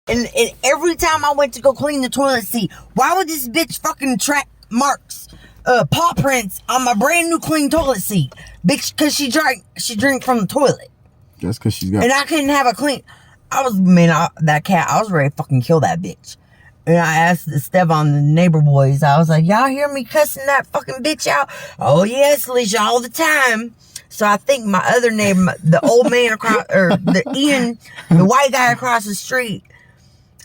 And every time I went to go clean the toilet seat, why would this bitch fucking track marks, paw prints on my brand new clean toilet seat? Bitch, cause she drank from the toilet. That's cause she's got. And I couldn't have a clean. That cat, I was ready to fucking kill that bitch. And I asked Esteban, the neighbor boys, I was like, y'all hear me cussing that fucking bitch out? Oh yes, Alicia, all the time. So I think my other neighbor, the old man across, or Ian, the white guy across the street.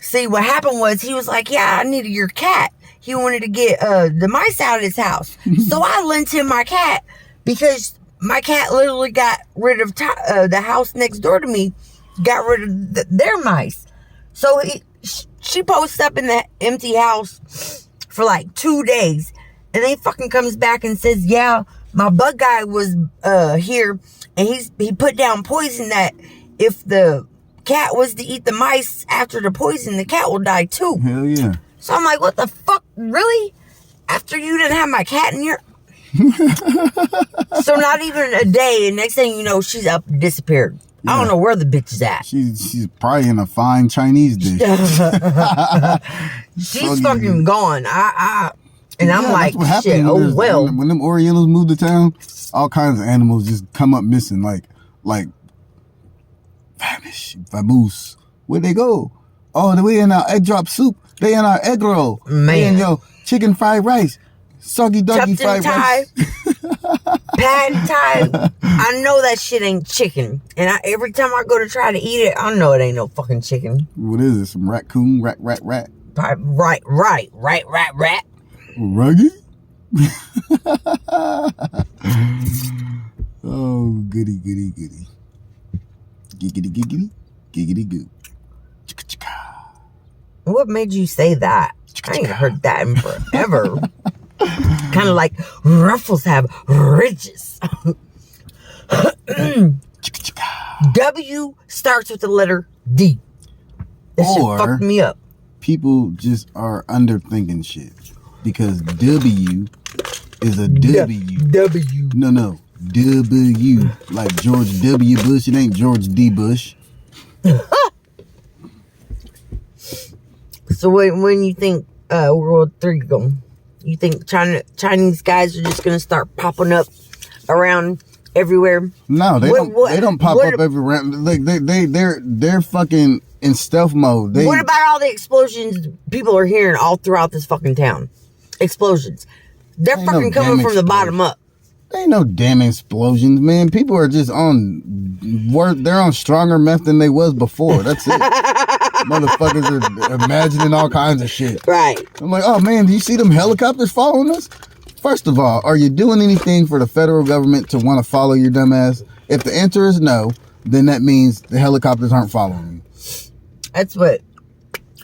See, what happened was he was like, yeah, I needed your cat. He wanted to get the mice out of his house. So I lent him my cat because my cat literally got rid of the house next door to me, got rid of their mice. So she posts up in that empty house for like 2 days. And then he fucking comes back and says, yeah, my bug guy was here. And he put down poison that if the cat was to eat the mice after the poison, the cat will die too. Hell yeah. So I'm like, what the fuck? Really? After you didn't have my cat in your... So not even a day, and next thing you know, she's up, disappeared. Yeah. I don't know where the bitch is at. She's probably in a fine Chinese dish. She's fucking gone. And I'm like, shit, oh well. When them Orientals move to town, all kinds of animals just come up missing, like vanish, vamoose. Where'd they go? Oh, they in our egg drop soup. They in our egg roll. Man. They in your chicken fried rice. Soggy doggy fried rice. Pad Thai. I know that shit ain't chicken. And every time I go to try to eat it, I know it ain't no fucking chicken. What is it? Some raccoon? Rat. Right. Ruggy? Oh, goody. Giggity goo. What made you say that? I ain't heard that in forever. Kind of like ruffles have ridges. W starts with the letter D. That shit fucked me up. People just are underthinking shit. Because W is a W. W. No. W. Like George W. Bush. It ain't George D. Bush. So when you think World 3 going, you think Chinese guys are just gonna start popping up around everywhere? No, they don't pop up everywhere. Like they're fucking in stealth mode. What about all the explosions people are hearing all throughout this fucking town? Explosions. They're fucking coming from the bottom up. There ain't no damn explosions, man. People are just they're on stronger meth than they was before. That's it. Motherfuckers are imagining all kinds of shit. Right. I'm like, oh man, do you see them helicopters following us? First of all, are you doing anything for the federal government to want to follow your dumb ass? If the answer is no, then that means the helicopters aren't following you. That's what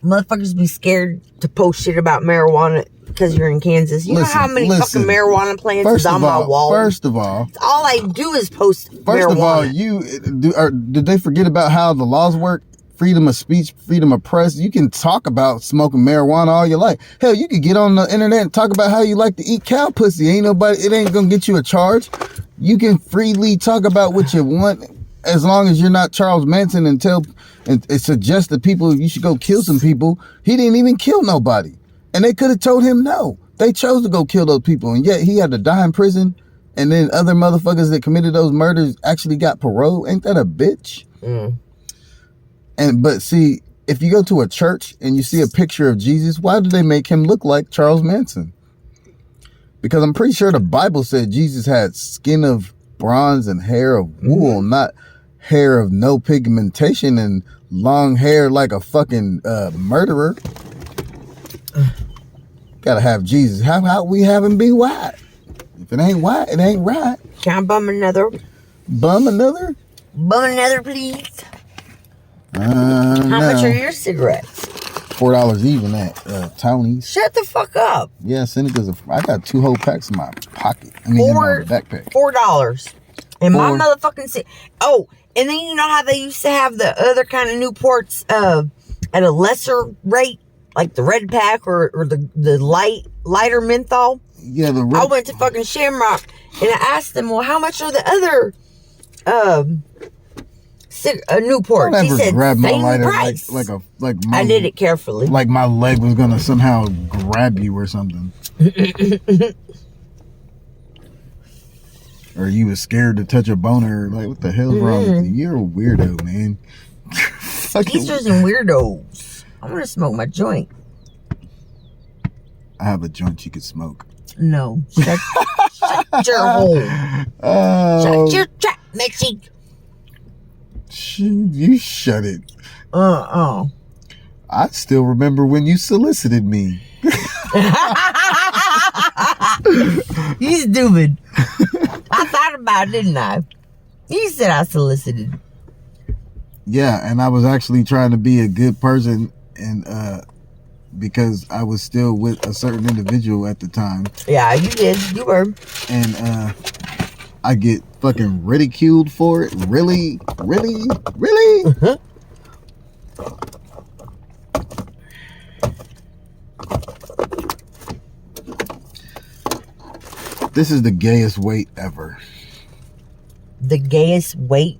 motherfuckers be scared to post shit about marijuana because you're in Kansas. You know how many fucking marijuana plants is on my wall? First of all, all I do is post marijuana. First of all, did they forget about how the laws work? Freedom of speech, freedom of press. You can talk about smoking marijuana all you like. Hell, you could get on the internet and talk about how you like to eat cow pussy. It ain't gonna get you a charge. You can freely talk about what you want as long as you're not Charles Manson and suggest to people you should go kill some people. He didn't even kill nobody. And they could have told him no. They chose to go kill those people. And yet he had to die in prison. And then other motherfuckers that committed those murders actually got parole. Ain't that a bitch? Mm. But see, if you go to a church and you see a picture of Jesus, why do they make him look like Charles Manson? Because I'm pretty sure the Bible said Jesus had skin of bronze and hair of wool, not hair of no pigmentation and long hair like a fucking murderer. Gotta have Jesus. How about we have him be white? If it ain't white, it ain't right. Can I bum another? Bum another? Bum another, please. How much are your cigarettes? $4 even at Tony's. Shut the fuck up. Yeah, Seneca's I got 2 whole packs in my pocket. In my backpack. $4. And my motherfucking oh, and then you know how they used to have the other kind of Newports at a lesser rate, like the red pack or the lighter menthol. Yeah, I went to fucking Shamrock and I asked them, well, how much are the other A Newport. Don't She ever said grab my same lighter price. like my, I did it carefully. like my leg was gonna somehow grab you or something. Or you was scared to touch a boner. Like, what the hell's wrong with you? You're a weirdo, man. These are some weirdos. I'm gonna smoke my joint. I have a joint you could smoke. No. Shut your hole. Shut your trap, Mexi. You shut it. I still remember when you solicited me. You stupid. I thought about it, didn't I? You said I solicited. Yeah, and I was actually trying to be a good person, and because I was still with a certain individual at the time. Yeah, you did. You were. And I get fucking ridiculed for it. Really? This is the gayest wait ever. The gayest wait?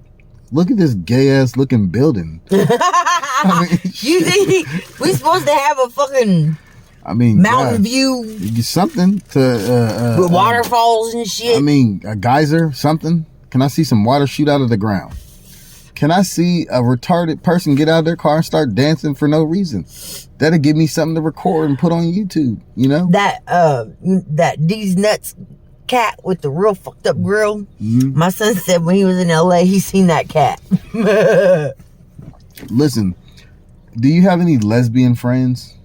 Look at this gay ass looking building. I mean, you think we supposed to have a fucking mountain view? Something to with waterfalls and shit. I mean, a geyser, something. Can I see some water shoot out of the ground? Can I see a retarded person get out of their car and start dancing for no reason? That'll give me something to record and put on YouTube, you know? That D's Nuts cat with the real fucked up grill. Mm-hmm. My son said when he was in LA, he seen that cat. Listen, do you have any lesbian friends?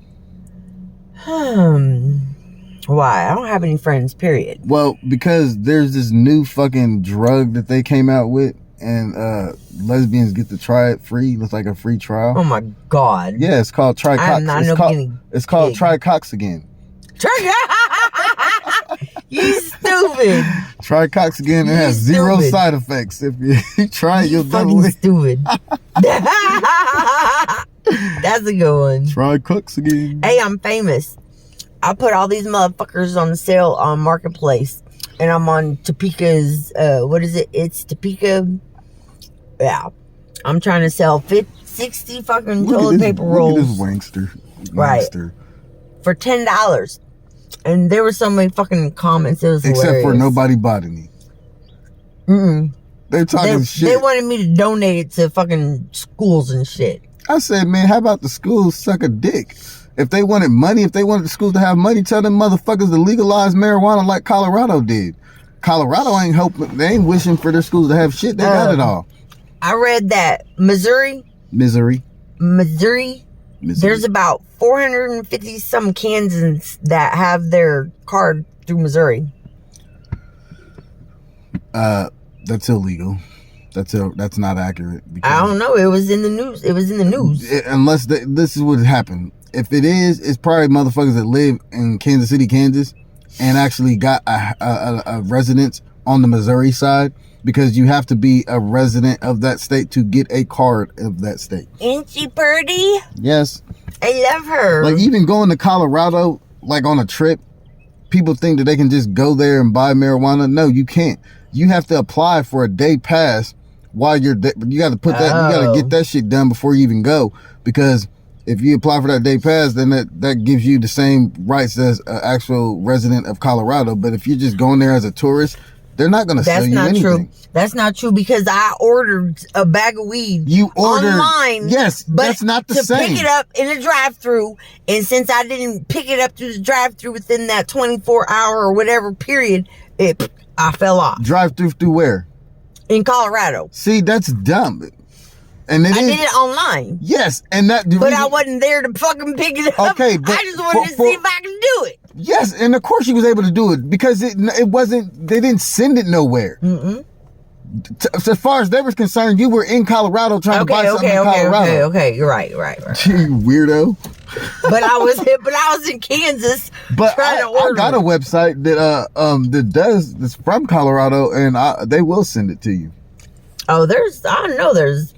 Why? I don't have any friends, period. Well, because there's this new fucking drug that they came out with, and lesbians get to try it free. It's like a free trial. Oh my God. Yeah, it's called Tricox. It's called Tricox again. You stupid. Tricox again. It has zero side effects. If you try it, you'll fucking stupid. That's a good one. Tricox again. Hey, I'm famous. I put all these motherfuckers on sale on Marketplace, and I'm on Topeka's. What is it? It's Topeka. Yeah, I'm trying to sell 60 fucking toilet paper rolls. Look at this wankster. Right. For $10. And there were so many fucking comments. It was Except hilarious. for nobody bought any. They're talking shit. They wanted me to donate it to fucking schools and shit. I said, man, how about the schools suck a dick? If they wanted money, if they wanted the schools to have money, tell them motherfuckers to legalize marijuana like Colorado did. Colorado ain't hoping, they ain't wishing for their schools to have shit. They got it all. I read that Missouri. There's about 450 some Kansans that have their card through Missouri. That's illegal. That's not accurate. I don't know. It was in the news. Unless this is what happened. If it is, it's probably motherfuckers that live in Kansas City, Kansas, and actually got a residence on the Missouri side, because you have to be a resident of that state to get a card of that state. Ain't she pretty? Yes. I love her. Like, even going to Colorado, like on a trip, people think that they can just go there and buy marijuana. No, you can't. You have to apply for a day pass while you're there. You got to put that, you got to get that shit done before you even go, because if you apply for that day pass, then that gives you the same rights as an actual resident of Colorado. But if you're just going there as a tourist, they're not going to sell you anything. That's not true. That's not true, because I ordered a bag of weed. You ordered online. Yes, but that's not the same. To pick it up in a drive-thru, and since I didn't pick it up through the drive-thru within that 24-hour or whatever period, I fell off. Drive-thru through where? In Colorado. See, that's dumb. And I did it online. Yes, and that. But I wasn't there to fucking pick it up. Okay, but I just wanted to see if I could do it. Yes, and of course she was able to do it, because it wasn't. They didn't send it nowhere. As far as they were concerned, you were in Colorado trying to buy something in Colorado. Okay, you're right. You weirdo. But I was in Kansas. But I got a website that does this from Colorado, and they will send it to you. Oh, I know there's.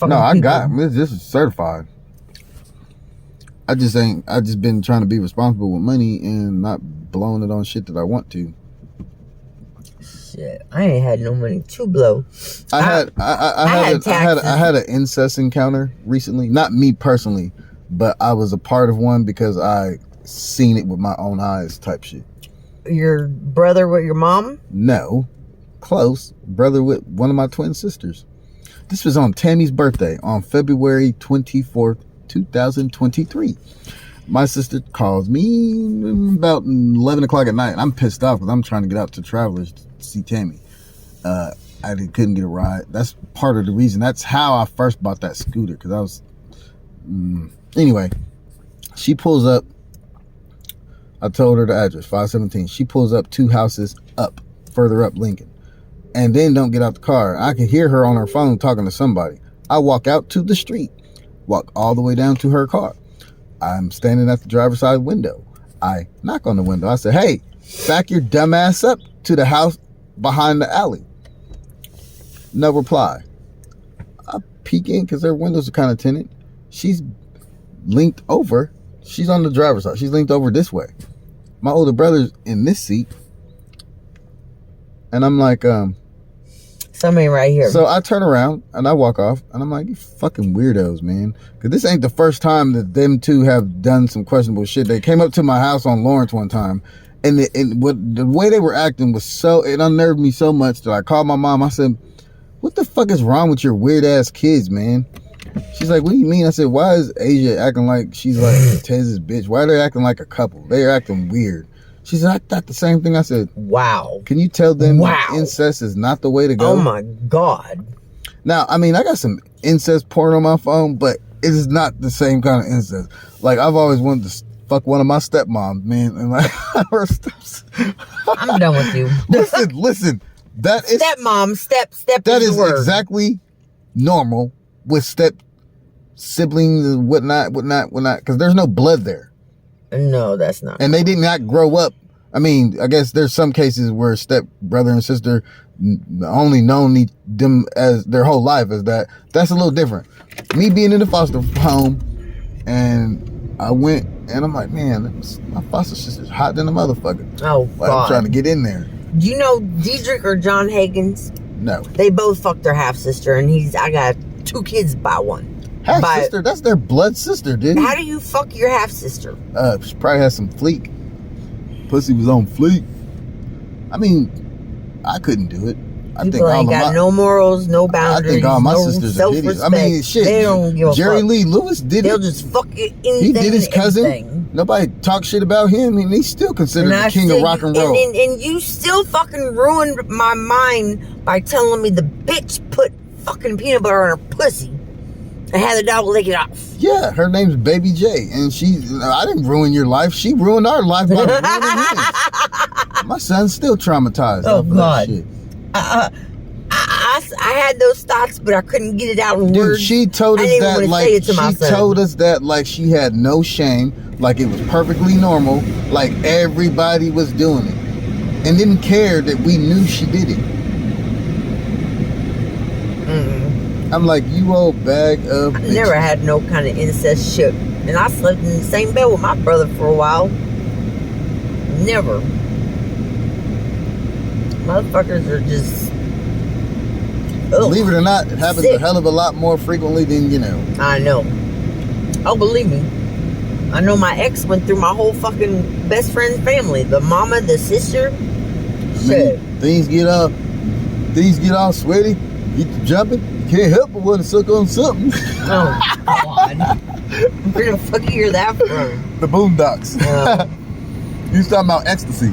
No, I got this is certified. I just been trying to be responsible with money and not blowing it on shit that I want to. Shit, I ain't had no money to blow. I had an incest encounter recently. Not me personally, but I was a part of one because I seen it with my own eyes type shit. Your brother with your mom? No. Close. Brother with one of my twin sisters. This was on Tammy's birthday on February 24th, 2023. My sister calls me about 11 o'clock at night. I'm pissed off because I'm trying to get out to Travelers to see Tammy. Couldn't get a ride. That's part of the reason. That's how I first bought that scooter, because I was... Anyway, she pulls up. I told her the address, 517. She pulls up 2 houses up, further up Lincoln. And then don't get out the car. I can hear her on her phone talking to somebody. I walk out to the street. Walk all the way down to her car. I'm standing at the driver's side window. I knock on the window. I say, hey, back your dumb ass up to the house behind the alley. No reply. I peek in because her windows are kind of tinted. She's linked over. She's on the driver's side. She's linked over this way. My older brother's in this seat. And I'm like, somebody right here. So I turn around and I walk off and I'm like, you fucking weirdos, man. Because this ain't the first time that them two have done some questionable shit. They came up to my house on Lawrence one time, and the way they were acting was it unnerved me so much that I called my mom. I said, what the fuck is wrong with your weird ass kids, man? She's like, what do you mean? I said, why is Asia acting like she's like Tez's bitch? Why are they acting like a couple? They're acting weird. She said, I thought the same thing. I said, wow. Can you tell them that incest is not the way to go? Oh my God. Now, I mean, I got some incest porn on my phone, but it is not the same kind of incest. Like, I've always wanted to fuck one of my stepmoms, man. And like, I'm done with you. Listen. That is stepmom, step. That is word. exactly normal with step siblings and whatnot. Because there's no blood there. No, that's not. And they did not grow up. I mean, I guess there's some cases where step brother and sister only known them as their whole life as that. That's a little different. Me being in the foster home, and I went and I'm like, man, my foster sister's hot than a motherfucker. Oh, like, I'm trying to get in there. Do you know Diedrich or John Hagens? No. They both fucked their half sister, and I got 2 kids by one. Half sister? That's their blood sister, dude. How do you fuck your half sister? She probably has some fleek. Pussy was on fleek. I mean, I couldn't do it. I think ain't got no morals, no boundaries. I think all my sisters are hideous. I mean, shit. They don't give a Jerry fuck. Lee Lewis did They'll it. just fuck anything. He did his cousin. Anything. Nobody talked shit about him, and he's still considered the king of rock and roll. And you still fucking ruined my mind by telling me the bitch put fucking peanut butter on her pussy and had the dog lick it off. Yeah, her name's Baby J, and I didn't ruin your life. She ruined our life by ruining his. My son's still traumatized. Oh, off God. That shit. I had those thoughts, but I couldn't get it out in words. Dude, she told us that like she had no shame, like it was perfectly normal, like everybody was doing it, and didn't care that we knew she did it. I'm like, you old bag of bitches. I never had no kind of incest shit, and I slept in the same bed with my brother for a while. Never. Motherfuckers are just... Believe it or not, it happens a hell of a lot more frequently than you know. I know. Oh, believe me. I know my ex went through my whole fucking best friend's family. The mama, the sister. Shit. Things get all sweaty. Get to jumping. You can't help but want to suck on something. Oh, God. Where the fuck you hear that from? The Boondocks. You was talking about ecstasy.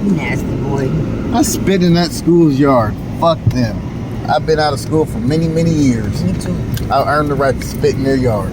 Nasty boy. I spit in that school's yard. Fuck them. I've been out of school for many, many years. Me too. I earned the right to spit in their yard.